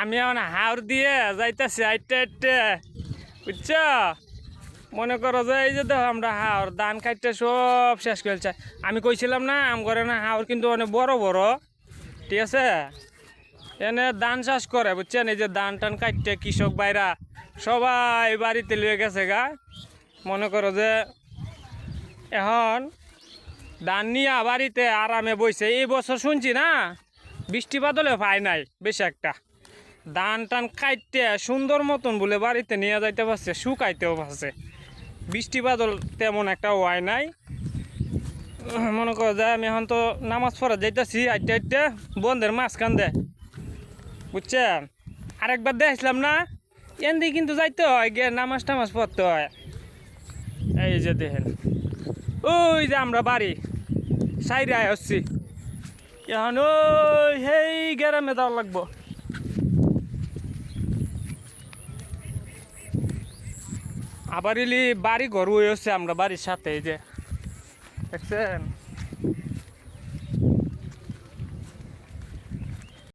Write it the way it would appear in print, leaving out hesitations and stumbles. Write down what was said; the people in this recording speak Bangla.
আমি এখন হাওর দিয়ে যাইতেছি আইটে আইটে বুঝছ। মনে করো যে এই যে দেখো আমরা হাওর ধান খাইতে সব শেষ করেছে। আমি কইছিলাম না আম করে না হাওর কিন্তু অনেক বড় বড়, ঠিক আছে। এনে ধান চাষ করে বুঝছেন, এই যে ধান টান কাটতে কৃষক ভাইরা সবাই বাড়িতে লিয়ে গেছে গা। মনে করো যে এখন ধান নিয়ে বাড়িতে আরামে বইছে। এই বছর শুনছি না বৃষ্টি বাদলে পায় নাই বেশি একটা, ধান টান কাটতে সুন্দর মতন বলে বাড়িতে নিয়ে যাইতে পারছে, শুকাইতেও পারছে। বৃষ্টি বাদল তেমন একটা হয় নাই। মনে করো যে আমি এখন তো নামাজ পড়া যাইতেছি আইতে আইতে বন্ধের মাঝখান দে বুঝছেন। আরেকবার দেখছিলাম না এনদি কিন্তু যাইতে হয় গিয়ে নামাজ টামাজ পড়তে হয়। এই যে দেখেন ওই যে আমরা বাড়ি সাইডে আসছি, এখন ওই সেই গ্রামে যাওয়া লাগবো। আবার ইলি বাড়ি ঘর হয়ে হচ্ছে আমরা বাড়ির সাথে, এই যে দেখছেন।